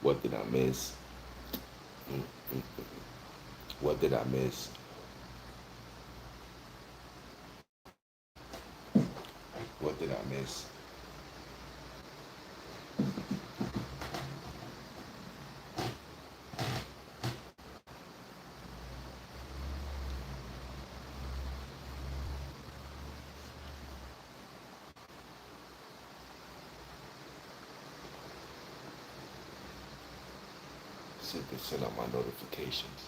What did I miss? What did I miss? What did I miss? Simply send out my notifications.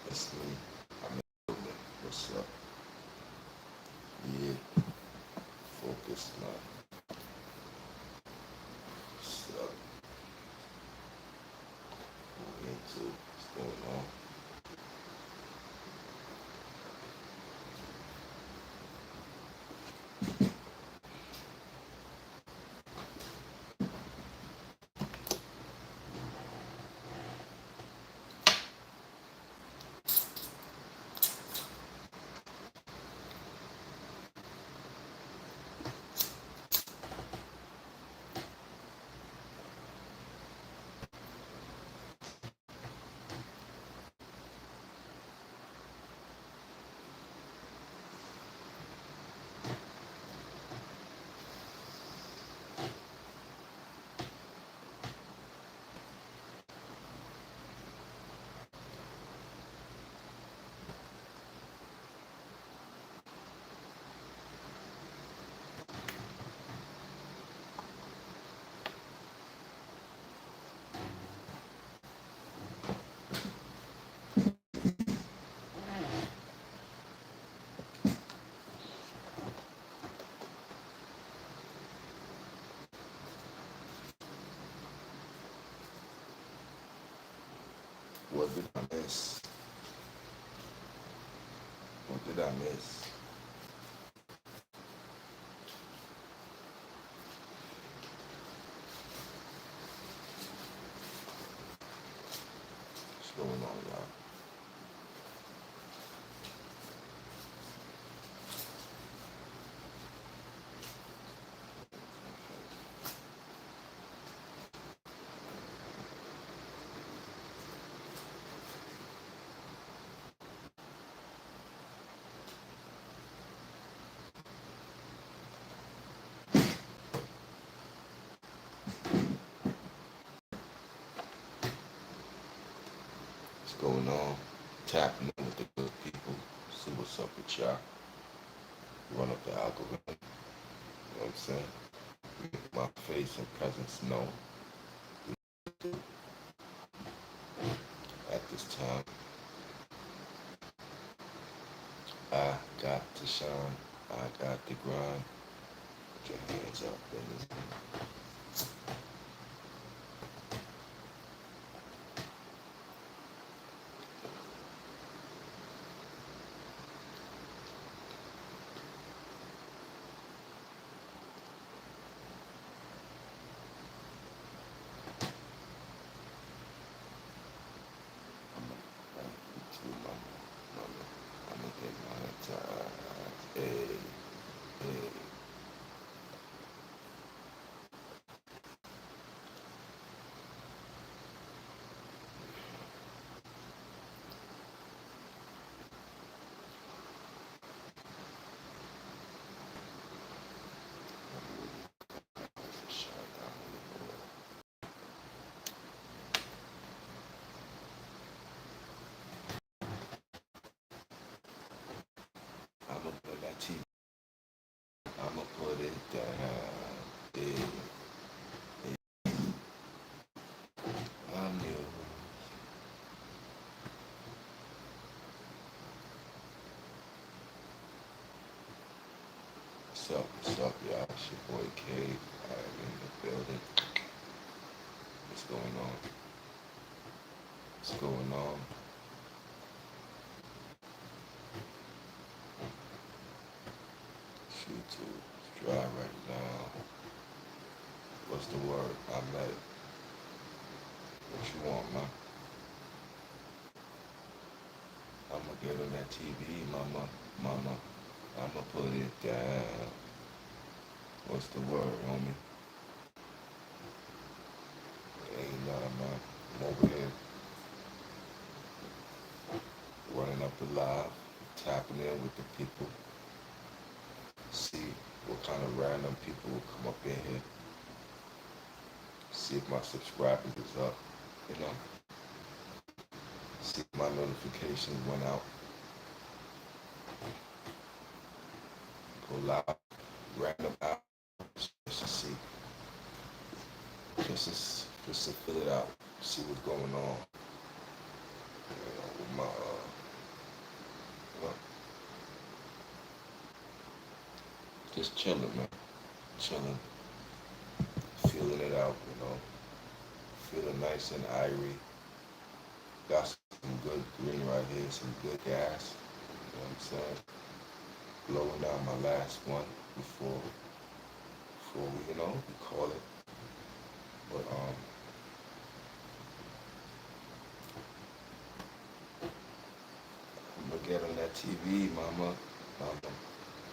It's me. I'm in. What's up? Yeah. Focus now. What's up? Into what's going on? What did I miss? What did I miss? What's going on, y'all? What's going on? Tapping in with the good people. See what's up with y'all. Run up the algorithm. You know what I'm saying? Make my face and presence known at this time. I got to shine. I got to grind. Put your hands up in this. I'm gonna get my time. Hey, hey. What's up, y'all? It's your boy Cave. I'm in the building. What's going on? What's going on? Shoot, it's dry right now. What's the word? I met it. What you want, man? I'ma get on that TV, mama. Mama. I'ma put it down. What's the word, homie? Ain't nothing, man. I'm over here running up the live, tapping in with the people. See what kind of random people will come up in here. See if my subscribers is up. You know, see if my notifications went out. Go live, random out. Just to see, just to fill it out. See what's going on. You know, with my you know, just chilling, man. Chilling, feeling it out. You know, feeling nice and irie. Got some good green right here, some good gas. You know what I'm saying? Blowing out my last one before we, we call it. But I'm gonna get on that TV, mama.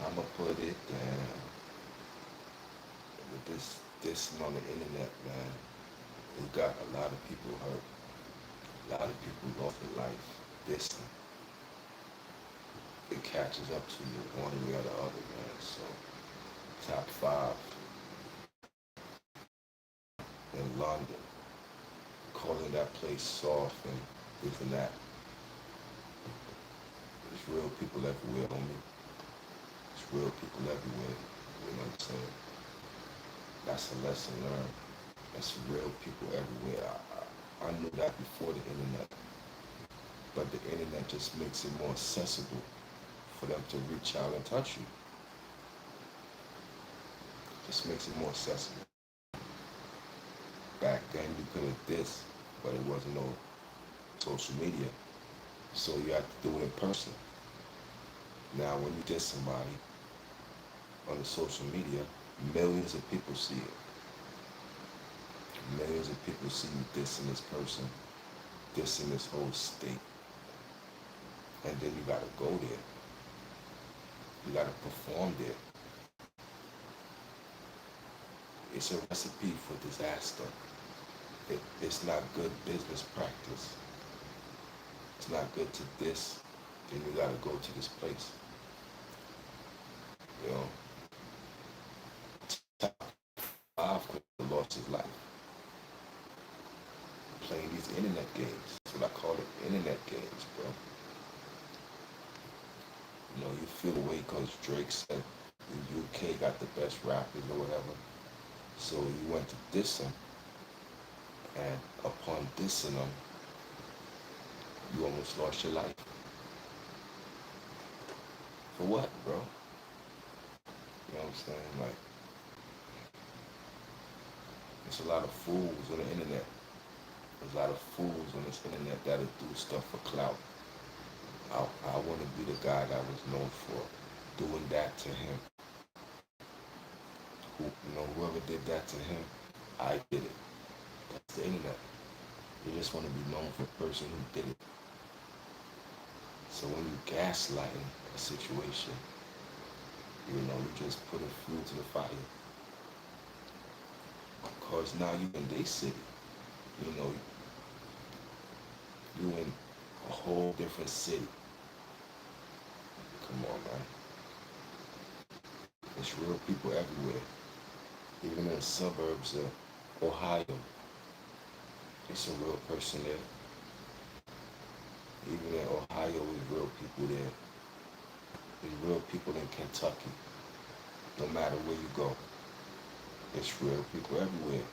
I'ma put it down. With this on the internet, man, it got a lot of people hurt. A lot of people lost their life. This it catches up to you one way or the other, man. So top 5 in London, calling that place soft and this and that. There's real people everywhere, homie. There's real people everywhere. You know what I'm saying? That's a lesson learned. There's real people everywhere. I knew that before the internet, but the internet just makes it more accessible for them to reach out and touch you. Just makes it more accessible. Back then you could have this, but it wasn't no social media, so you have to do it in person. Now when you diss somebody on the social media, millions of people see it. Millions of people see you dissing this person, dissing this whole state. And then you gotta go there. You gotta perform there. It's a recipe for disaster. It's not good business practice. It's not good to diss. Then you gotta go to this place. You know, top 5 could have lost his life playing these internet games. That's what I call it, internet games, bro. You know, you feel away because Drake said the UK got the best rappers or whatever. So you went to diss him, and upon dissing him, you almost lost your life. For what, bro? You know what I'm saying? Like, there's a lot of fools on the internet. There's a lot of fools on this internet that'll do stuff for clout. I want to be the guy that was known for doing that to him. Whoever did that to him, I did it. That's the internet. You just want to be known for the person who did it. So when you gaslighting a situation, you just put a fuel to the fire. Because now you in their city. You in a whole different city. Come on, man. There's real people everywhere. Even in the suburbs of Ohio, there's a real person there. Even in Ohio, there's real people there. There's real people in Kentucky. No matter where you go, there's real people everywhere.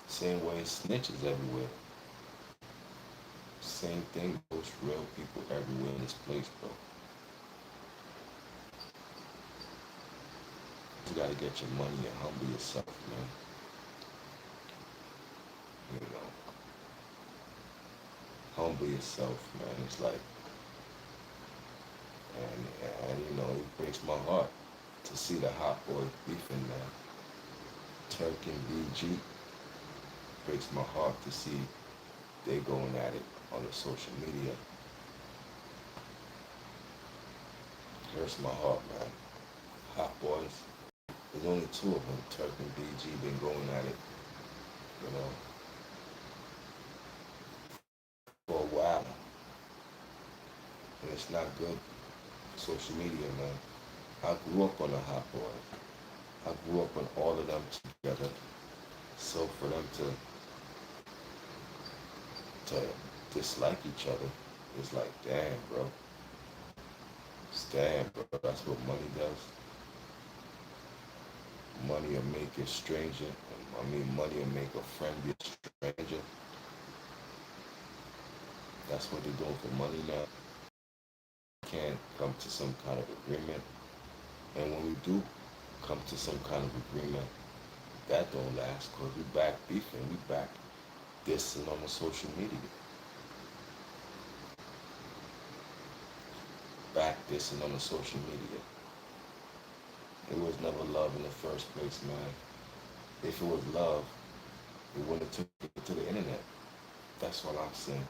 Same way snitches everywhere. Same thing, there's real people everywhere in this place, bro. you gotta get your money and humble yourself, man. You know, humble yourself, man. It's like, and it breaks my heart to see the hot boys beefing, man. Turk and BG breaks my heart to see they going at it on the social media. Hurts my heart, man. Hot boys. There's only two of them. Turk and BG been going at it, you know, for a while. And it's not good. Social media, man. I grew up on the hot boys. I grew up on all of them together. So for them to dislike each other, it's like, damn, bro. It's damn, bro. That's what money does. Money will make a stranger. Money will make a friend be a stranger. That's what they're doing for money now. Can't come to some kind of agreement. And when we do come to some kind of agreement, that don't last because we back beefing. We back dissing on the social media. Back dissing on the social media. It was never love in the first place, man. If it was love, it wouldn't have took it to the internet. That's what I'm saying.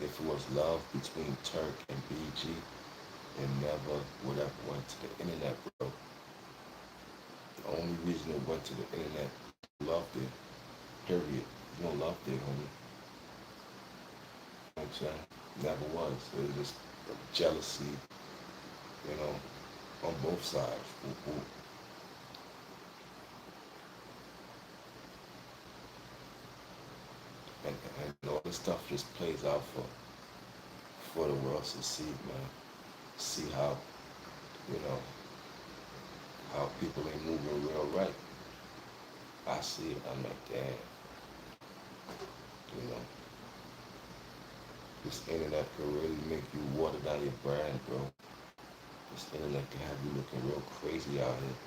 If it was love between Turk and BG, it never would have went to the internet, bro. The only reason it went to the internet, loved it. Period. You don't love it, homie. You know what I'm saying? Never was. It was just jealousy, you know, on both sides. Ooh, ooh. And all this stuff just plays out for the world to see, man. See how, you know, how people ain't moving real right. I see it, I'm like, damn, you know, this internet can really make you water down your brand, bro. This internet can have you looking real crazy out here.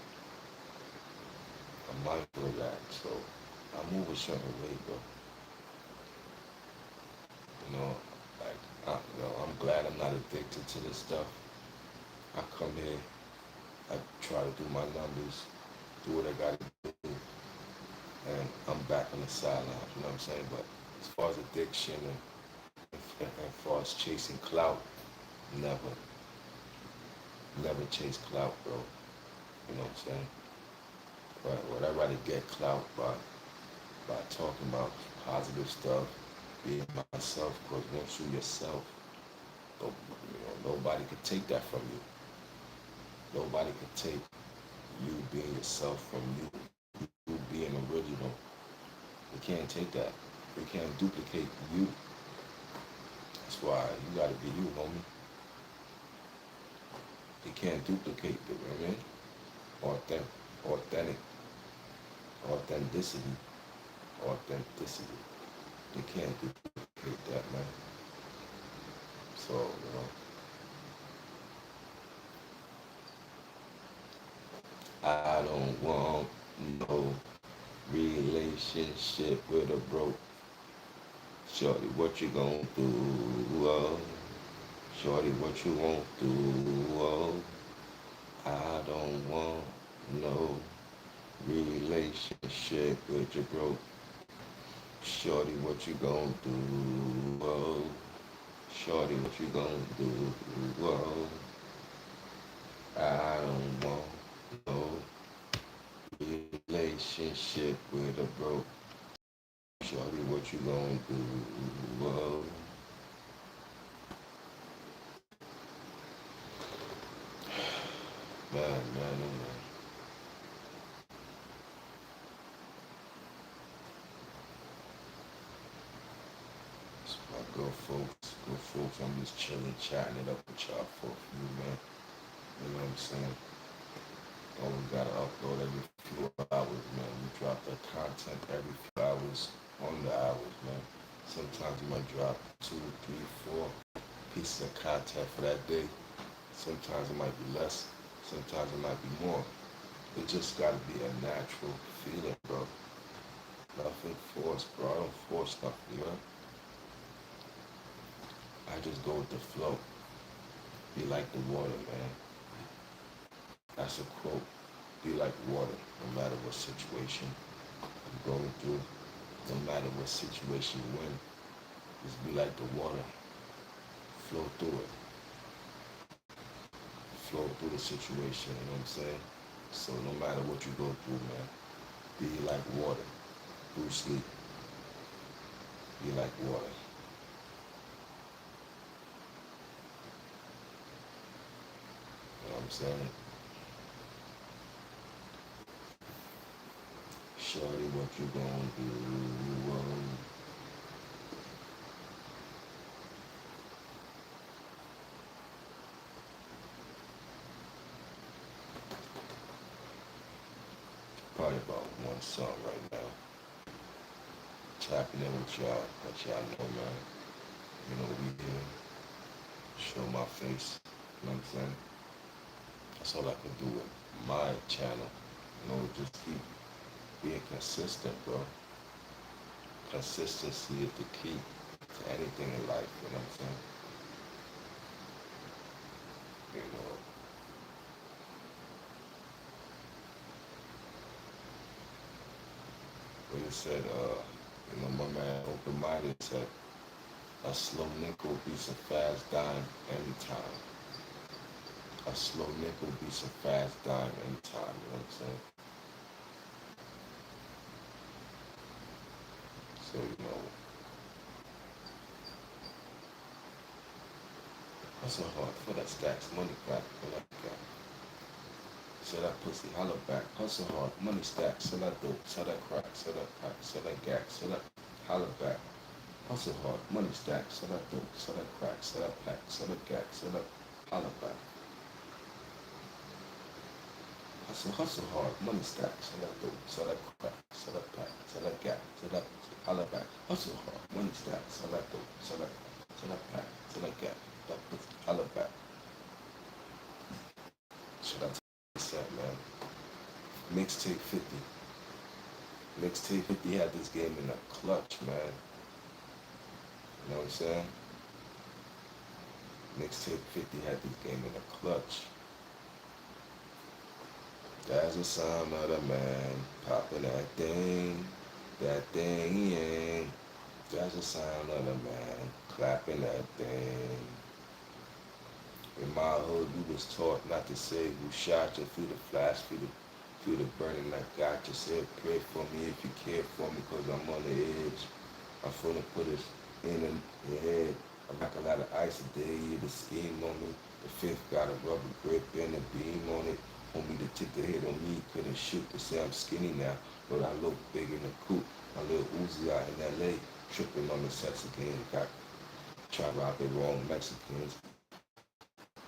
I'm mindful of that, so I move a certain way, bro. You know, I'm glad I'm not addicted to this stuff. I come here, I try to do my numbers, do what I gotta do, and I'm back on the sidelines, you know what I'm saying? But as far as addiction and as far as chasing clout, never, never chase clout, bro. You know what I'm saying? But I'd rather get clout by talking about positive stuff, being myself, because once you yourself, nobody could take that from you. Nobody could take you being yourself from you being original. You can't take that. You can't duplicate you. That's why you gotta be you, homie. You can't duplicate the women. Authentic, authentic, authenticity, authenticity. You can't duplicate that, man. So, I don't want no relationship with a broke. Shorty, what you gonna do? Oh, shorty, what you won't do? Oh, I don't want no relationship with your broke. Shorty, what you gonna do? Oh, shorty, what you gonna do? Oh, I don't want no relationship with a broke. Shorty, what you gonna do? Oh, man. So my good folks, I'm just chilling, chatting it up with y'all for a few, man. You know what I'm saying? Always gotta upload every few hours, man. We drop the content every few hours on the hours, man. Sometimes we might drop 2, 3, 4 pieces of content for that day. Sometimes it might be less. Sometimes it might be more. It just gotta be a natural feeling, bro. Nothing forced, bro. I don't force nothing, you know? I just go with the flow. Be like the water, man. That's a quote. Be like water, no matter what situation you're going through, no matter what situation you're in. Just be like the water. Flow through it. Flow through the situation, you know what I'm saying? So no matter what you go through, man, be like water. Bruce Lee, be like water. You know what I'm saying? Shorty, what you gonna do? Probably about one song right now. Tapping in with y'all, let y'all know, man. You know, we here, show my face. You know what I'm saying? That's all I can do with my channel. You know, just keep being consistent, bro. Consistency is the key to anything in life. You know what I'm saying? You know, what you said, my man Open Minded said, a slow nickel beats a fast dime anytime. A slow nickel beats a fast dime anytime. You know what I'm saying? So, hustle hard for that stacks, money crack, for that gap. Sell that pussy, holla back, hustle hard, money stacks, sell that dope, sell that crack, sell that pack, sell that gag, sell that holla back. Hustle hard, money stacks, sell that dope, sell that crack, sell that pack, sell that gag, sell that holla back. Hustle hard, money stacks, sell that dope, sell that crack, sell that pack, sell that gag, sell that holla back. Hustle hard, money stacks, sell that dope, sell that pack, sell that gag, that pussy, holla back. Should I said, man? Mixtape 50. Mixtape 50 had this game in a clutch, man. You know what I'm saying? Mixtape 50 had this game in a clutch. That's the sound of the man popping that thing, yeah. That's the sound of the man clapping that thing. In my hood, we was taught not to say who shot you, feel the flash, feel the burning like got you. Said pray for me if you care for me, cause I'm on the edge. I'm finna put it in your head. I rock a lot of ice a day, the scheme on me. The fifth got a rubber grip and a beam on it. Homie to tip the head on me, couldn't shoot. They say I'm skinny now, but I look big in the coop. My little Uzi out in LA, tripping on the sets again. Got try to rob the wrong Mexicans.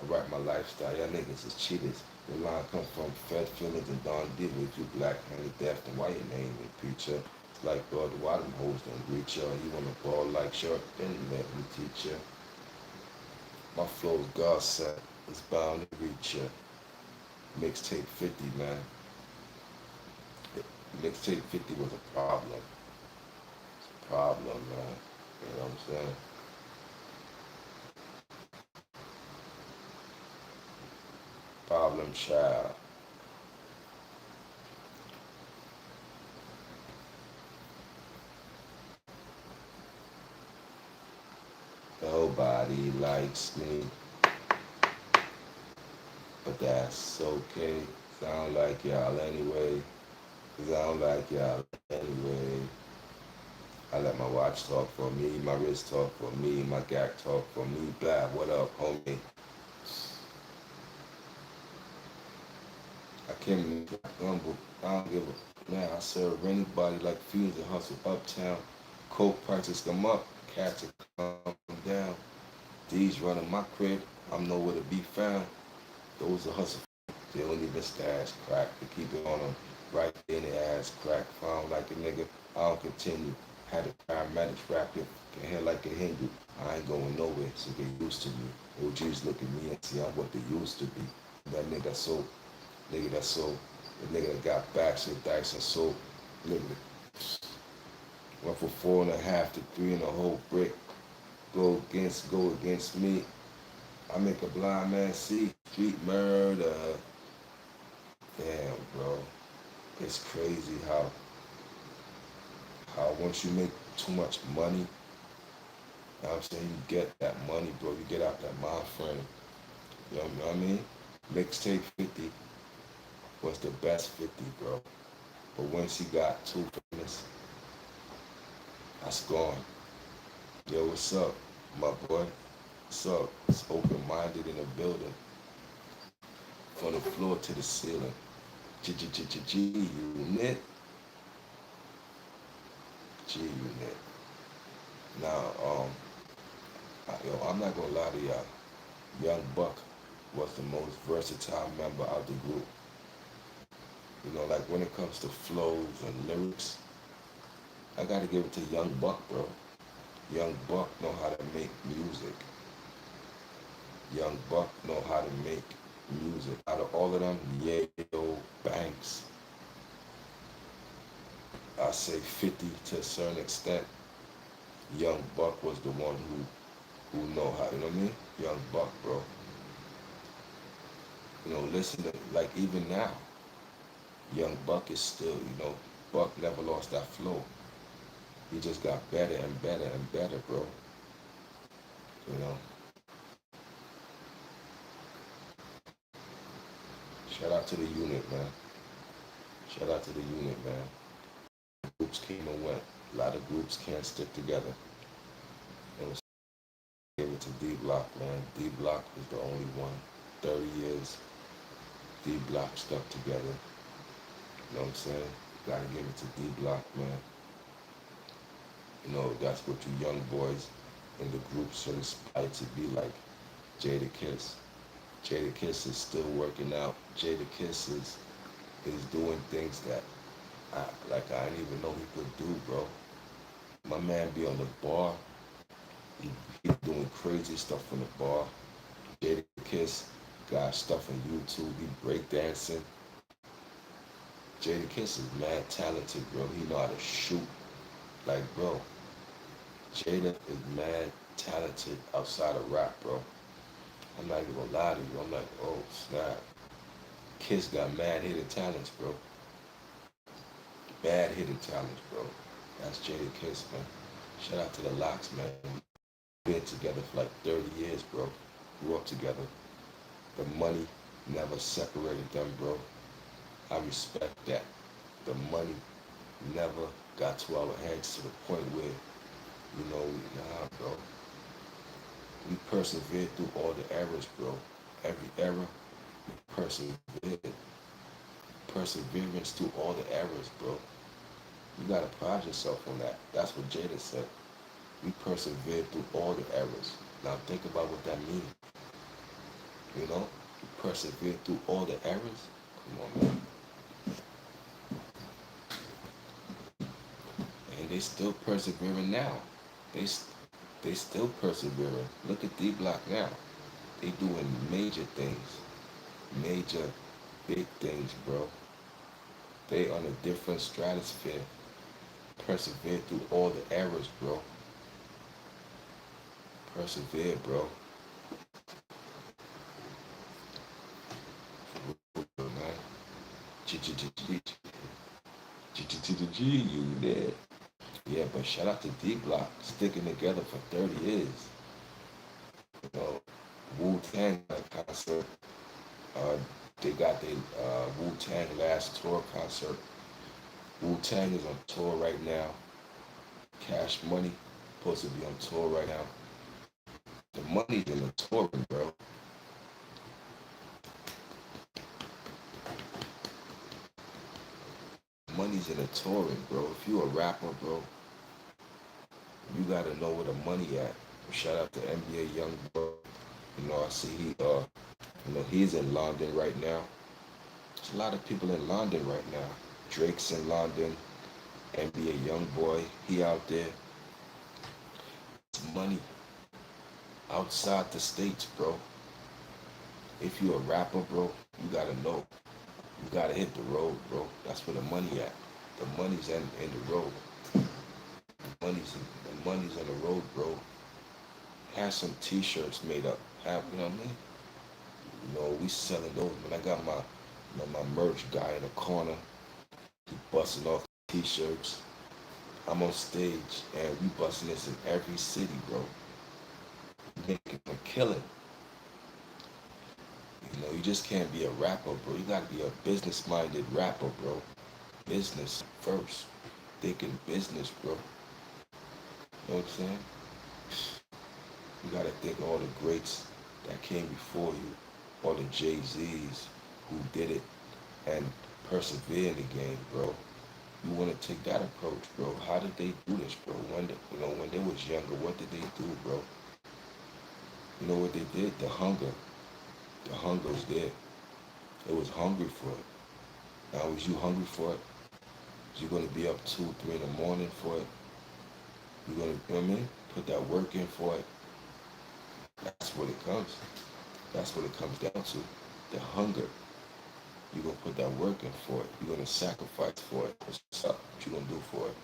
I write my lifestyle, y'all niggas is cheaters. The line come from Fed Feelings and Don D with you black-handed deaf and why your name in preacher. It's like, bro, why them hoes don't reach ya? You wanna ball like Shark, then let me teach ya. My flow's God sent, it's bound to reach ya. Mixtape 50, man. Mixtape 50 was a problem. It's a problem, man. You know what I'm saying? Problem child. Nobody likes me, but that's okay. Sound like y'all anyway. Cause I don't like y'all anyway. I let my watch talk for me, my wrist talk for me, my gag talk for me. Blah, what up, homie? I came in humble. I don't give a man. I serve anybody like Fuse and Hustle Uptown. Coke prices come up, cats are come down. These running my crib, I'm nowhere to be found. Those are hustle. They don't even stash crack to keep it on them. Right in the ass crack. Found like a nigga, I don't continue. Had the paramedics wrapped it, can hear like a Hindu. I ain't going nowhere, so get used to me. OGs look at me and see I'm what they used to be. That nigga so, The nigga that got backs and dice and sold. Nigga went for 4.5 to 3 and a whole brick. Go against me. I make a blind man see. Street murder. Damn, bro. It's crazy how once you make too much money, you know what I'm saying, you get that money, bro. You get out that mind frame. You know what I mean? Mixtape 50 was the best 50, bro. But once he got too famous, that's gone. Yo, what's up, my boy? What's up? It's open-minded in the building. From the floor to the ceiling. G-Unit. G-Unit. Now, I'm not gonna lie to y'all. Young Buck was the most versatile member of the group. You know, like when it comes to flows and lyrics, I gotta give it to Young Buck, bro. Young Buck know how to make music. Young Buck know how to make music. Out of all of them, Yayo, Banks, I say 50 to a certain extent. Young Buck was the one who know how, you know what I mean? Young Buck, bro. You know, listen to, like even now, Young Buck is still, Buck never lost that flow. He just got better and better and better, bro. You know. Shout out to the unit, man. Shout out to the unit, man. Groups came and went. A lot of groups can't stick together. And it's give it to D Block, man. D Block is the only one. 30 years, D Block stuck together. You know what I'm saying? Gotta give it to D Block, man. You know, that's what you young boys in the group should aspire to be like. Jadakiss. Jadakiss is still working out. Jadakiss is doing things that I didn't even know he could do, bro. My man be on the bar. He's doing crazy stuff on the bar. Jadakiss got stuff on YouTube. He breakdancing. Jadakiss is mad talented, bro. He know how to shoot. Like, bro, Jada is mad talented outside of rap, bro. I'm not even gonna lie to you. I'm like, oh, snap. Kiss got mad hidden talents, bro. Bad hidden talents, bro. That's Jadakiss, man. Shout out to the Locks, man. We've been together for like 30 years, bro. Grew up together. The money never separated them, bro. I respect that. The money never got to our heads to the point where, nah, bro. We persevered through all the errors, bro. Every era, we persevered. Perseverance through all the errors, bro. You gotta pride yourself on that. That's what Jada said. We persevered through all the errors. Now think about what that means. You know? We persevered through all the errors. Come on, man. And they still persevering now. They still persevering. Look at D Block now. They doing major things. Major, big things, bro. They on a different stratosphere. Persevere through all the errors, bro. Persevere, bro. Man. G, you there. Yeah, but shout out to D Block, sticking together for 30 years. You know, Wu-Tang concert. They got their Wu-Tang last tour concert. Wu-Tang is on tour right now. Cash Money supposed to be on tour right now. The money's in the touring, bro. Money's in the touring, bro. If you a rapper, bro, you gotta know where the money at. Shout out to NBA Youngboy. I see he's in London right now. There's a lot of people in London right now. Drake's in London. NBA Youngboy, he out there. It's money outside the States, bro. If you a rapper, bro, you gotta know. You gotta hit the road, bro. That's where the money at. The money's in the road. The money's in the road, bro. Have some T-shirts made up. Have you know what I mean? We selling those. When I got my merch guy in the corner, he busting off T-shirts. I'm on stage and we busting this in every city, bro. Making a killing. You just can't be a rapper, bro. You gotta be a business-minded rapper, bro. Business first. Thinking business, bro. You know what I'm saying? You gotta think of all the greats that came before you, all the Jay-Z's who did it and persevered in the game, bro. You wanna take that approach, bro. How did they do this, bro? When they was younger, what did they do, bro? You know what they did? The hunger. The hunger was there. It was hungry for it. Now, was you hungry for it? Was you gonna be up 2, 3 in the morning for it? You gonna, you know what I mean? Put that work in for it. That's what it comes. That's what it comes down to. The hunger. You're gonna put that work in for it. You're gonna sacrifice for it. What's up? What you gonna do for it?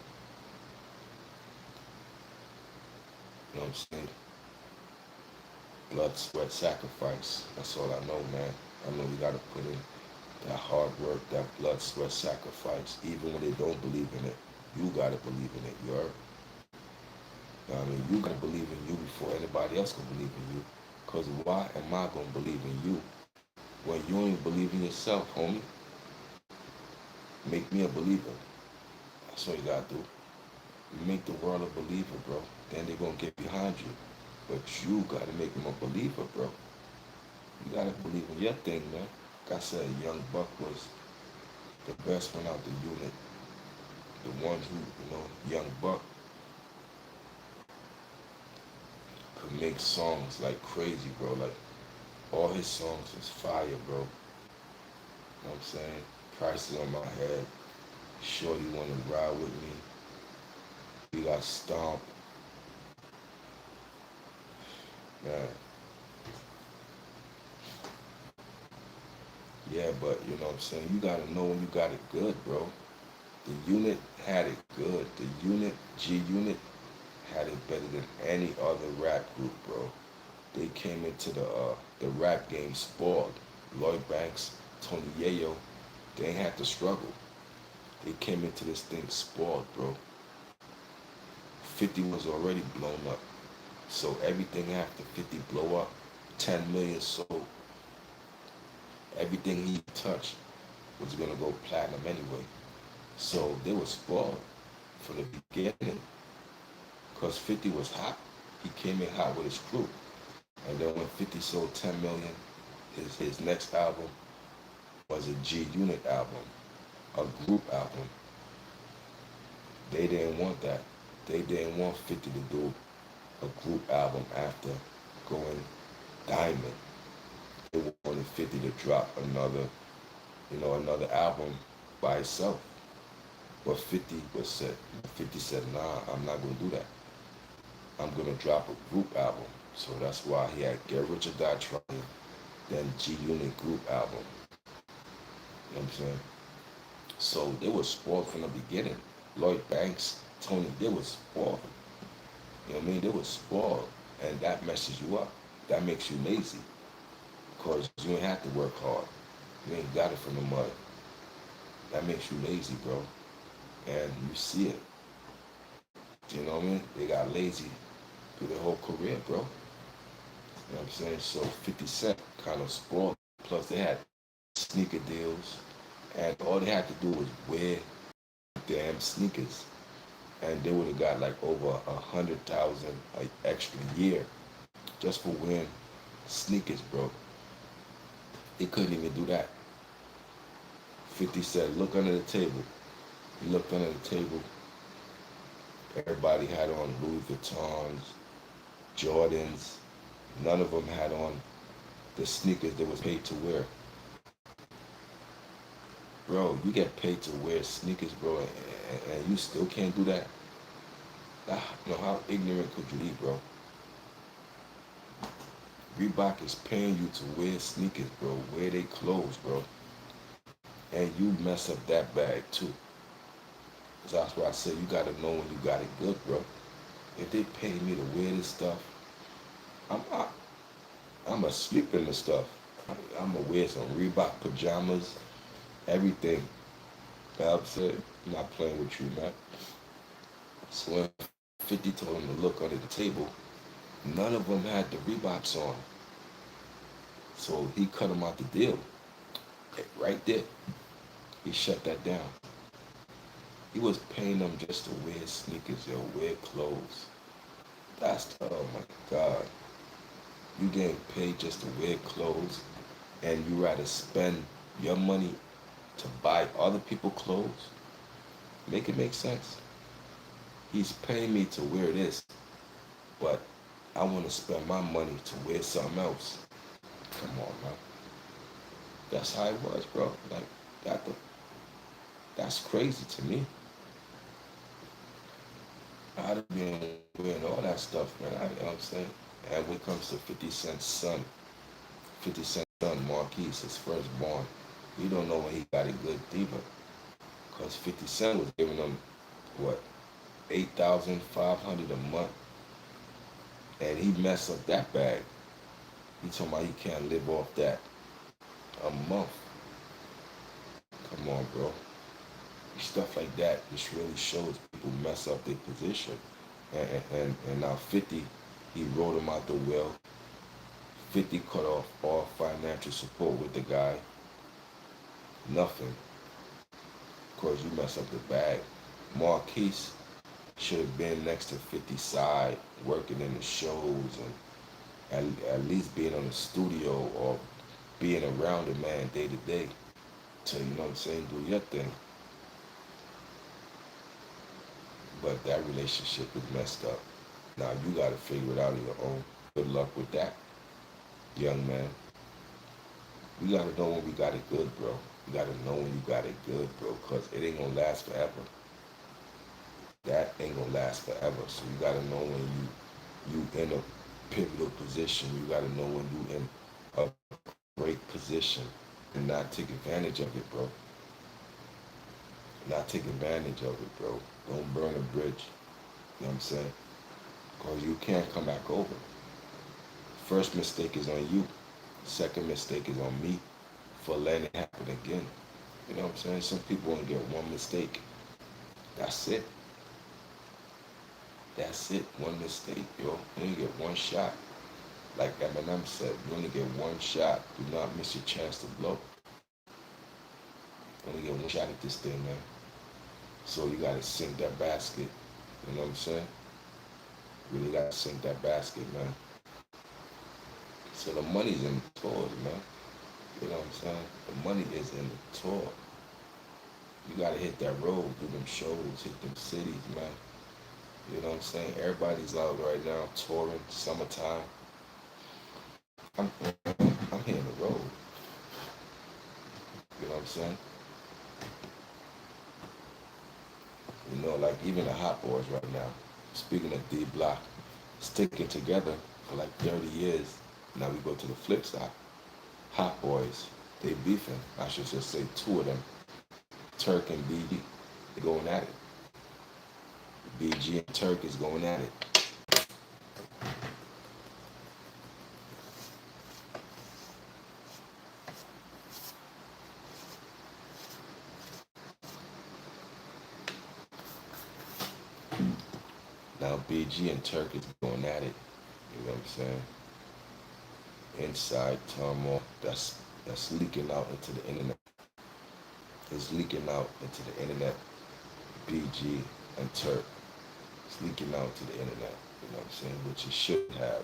You know what I'm saying? Blood, sweat, sacrifice. That's all I know, man. I know we gotta put in that hard work, that blood, sweat, sacrifice. Even when they don't believe in it, you gotta believe in it. You heard? I mean, you gotta believe in you before anybody else can believe in you. Cause why am I gonna believe in you when you ain't believe in yourself, homie? Make me a believer. That's all you gotta do. You make the world a believer, bro. Then they're gonna get behind you. But you gotta make them a believer, bro. You gotta believe in your thing, man. Like I said, Young Buck was the best one out the unit. The one who, Young Buck could make songs like crazy, bro. Like all his songs was fire, bro. You know what I'm saying? Prices on my head. Shorty wanna ride with me. We got Stomp. Man. Yeah, but you know what I'm saying? You gotta know when you got it good, bro. The unit had it good. The unit, G Unit, had it better than any other rap group, bro. They came into the rap game spoiled. Lloyd Banks, Tony Yayo, they ain't had to struggle. They came into this thing spoiled, bro. 50 was already blown up. So everything after 50 blow up, 10 million sold. Everything he touched was gonna go platinum anyway. So they were spoiled from the beginning. Because 50 was hot. He came in hot with his crew. And then when 50 sold 10 million, his next album was a G Unit album, a group album. They didn't want that. They didn't want 50 to do a group album after going diamond. They wanted 50 to drop another album by itself. But 50 said, nah, I'm not gonna do that. I'm gonna drop a group album. So that's why he had Get Rich or Die Trying, then G Unit group album. You know what I'm saying? So they were spoiled from the beginning. Lloyd Banks, Tony, they were spoiled. You know what I mean? They were spoiled. And that messes you up. That makes you lazy. Because you ain't have to work hard. You ain't got it from the mud. That makes you lazy, bro. And you see it. You know what I mean? They got lazy through their whole career, bro. You know what I'm saying? So 50 Cent kind of spoiled. Plus they had sneaker deals. And all they had to do was wear damn sneakers. And they would have got like over 100,000 extra year just for wearing sneakers, bro. They couldn't even do that. 50 said, look under the table. He looked under the table. Everybody had on Louis Vuittons, Jordans. None of them had on the sneakers they was paid to wear. Bro, you get paid to wear sneakers, bro, and you still can't do that. How ignorant could you be, bro? Reebok is paying you to wear sneakers, bro. Wear their clothes, bro. and you mess up that bag too. So that's why I say you gotta know when you got it good, bro. If they pay me to wear this stuff, I'm not, I'm a sleep in the stuff. I'm gonna wear some Reebok pajamas, everything. You know what I'm saying? I'm not playing with you, man. So when 50 told him to look under the table, none of them had the Reeboks on. So he cut him out the deal. Right there. He shut that down. He was paying them just to wear sneakers or wear clothes. Oh my God. You getting paid just to wear clothes and you rather spend your money to buy other people clothes? Make it make sense. He's paying me to wear this, but I want to spend my money to wear something else. Come on, man. That's how it was, bro. Like that. That's crazy to me. I'd have been wearing all that stuff, man. You know what I'm saying? And when it comes to 50 Cent's son, 50 Cent's son, Marquise, his firstborn, you don't know when he got it good either. Because 50 Cent was giving him, what, 8,500 a month. And he messed up that bag. He told me he can't live off that a month. Come on, bro. Stuff like that just really shows people mess up their position. And now 50, he wrote him out the will. 50 cut off all financial support with the guy. Nothing. Of course, you mess up the bag. Marquise should have been next to 50's side, working in the shows and at least being on the studio or being around the man day to day to, you know what I'm saying, do your thing. But that relationship is messed up. Now you got to figure it out on your own. Good luck with that, young man. We got to know when we got it good, bro. You got to know when you got it good, bro, because it ain't going to last forever. That ain't going to last forever. So you got to know when you in a pivotal position. You got to know when you in a great position and not take advantage of it, bro. Not take advantage of it, bro. Don't burn a bridge. You know what I'm saying? Because you can't come back over. First mistake is on you. Second mistake is on me for letting it happen again. You know what I'm saying? Some people only get one mistake. That's it. That's it. One mistake, yo. You only get one shot. Like Eminem said, you only get one shot. Do not miss your chance to blow. You only get one shot at this thing, man. So you gotta sink that basket. You know what I'm saying? Really gotta sink that basket, man. So the money's in the tours, man. You know what I'm saying? The money is in the tour. You gotta hit that road, do them shows, hit them cities, man. You know what I'm saying? Everybody's out right now touring, summertime. I'm, I'm hitting the road. You know what I'm saying? You know, like even the Hot Boys right now, speaking of D Block, sticking together for like 30 years. Now we go to the flip side. Hot Boys, they beefing. I should just say two of them, Turk and BG, they going at it. BG and Turk is going at it. Now BG and Turk is going at it. You know what I'm saying? Inside turmoil that's leaking out into the internet. It's leaking out into the internet. BG and Turk. It's leaking out to the internet. You know what I'm saying? Which it should have.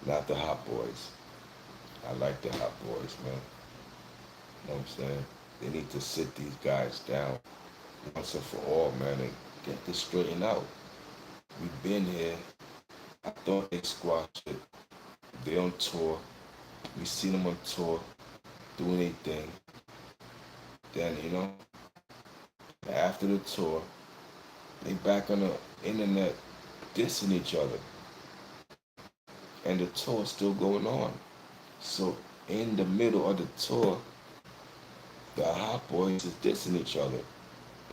Not the Hot Boys. I like the Hot Boys, man. You know what I'm saying? They need to sit these guys down once and for all, man, and get this straightened out. We've been here. I thought they squashed it. They on tour. We seen them on tour doing their thing. Then, you know, after the tour, they back on the internet dissing each other. And the tour still going on. So in the middle of the tour, The Hot Boys is dissing each other.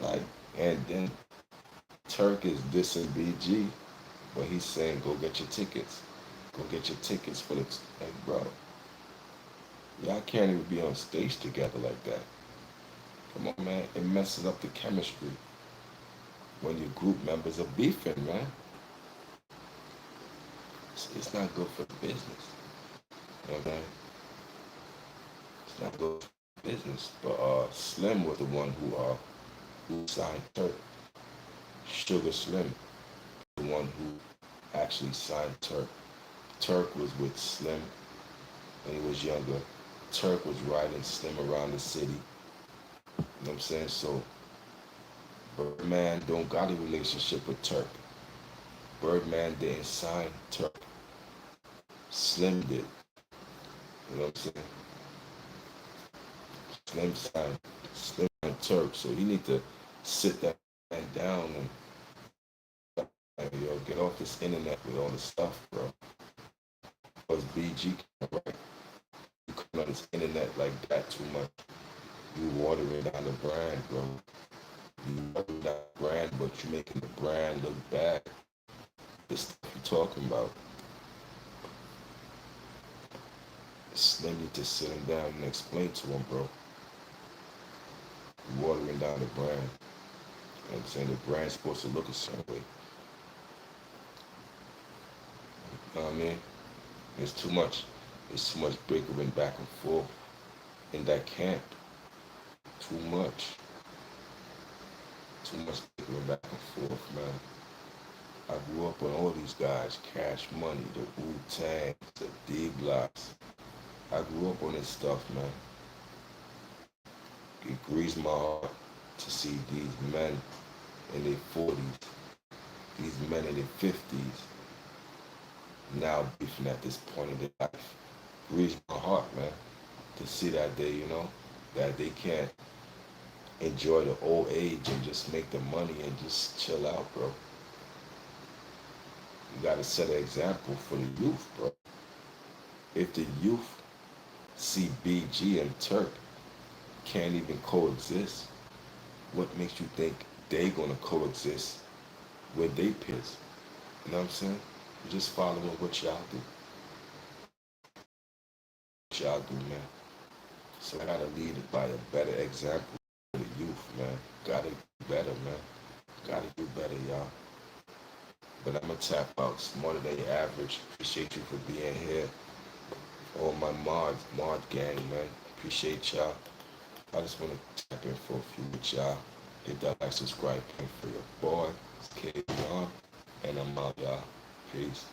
Like, and then Turk is dissing BG, but he's saying, go get your tickets. Go get your tickets for the. Like, bro, y'all can't even be on stage together like that. Come on, man. It messes up the chemistry when your group members are beefing, man. It's not good for the business. You know what I'm saying? It's not good for business. But Slim was the one who signed Turk. Sugar Slim, the one who actually signed Turk. Turk was with Slim when he was younger. Turk was riding Slim around the city. You know what I'm saying? So Birdman don't got a relationship with Turk. Birdman didn't sign Turk. Slim did. You know what I'm saying? Slim signed Turk. So you need to sit that man down and get off this internet with all this stuff, bro. Because BG, right? You come on this internet like that too much. You watering down the brand, bro. You watering down the brand, but you making the brand look bad. The stuff you talking about. Slim need to sit him down and explain to him, bro. You watering down the brand. You know what I'm saying? The brand's supposed to look a certain way. You know what I mean? It's too much. It's too much bickering back and forth in that camp. Too much. Too much bickering back and forth, man. I grew up with all these guys, Cash Money, the Wu-Tang, the D-Blocks. I grew up on this stuff, man. It grieves my heart to see these men in their 40s, these men in their 50s, now beefing at this point in their life. It grieves my heart, man, to see that that they can't enjoy the old age and just make the money and just chill out, bro. You gotta set an example for the youth, bro. If the youth see BG and Turk can't even coexist, what makes you think they gonna coexist with they peers? You know what I'm saying? You just following what y'all do. What y'all do, man. So I gotta lead it by a better example for the youth, man. Gotta do better, man. Gotta do better, y'all. But I'm gonna tap out smarter than your average. Appreciate you for being here. All my mod gang, man. Appreciate y'all. I just want to tap in for a few with y'all. Hit that like, subscribe, pay for your boy. It's K-John, and I'm out, y'all. Peace.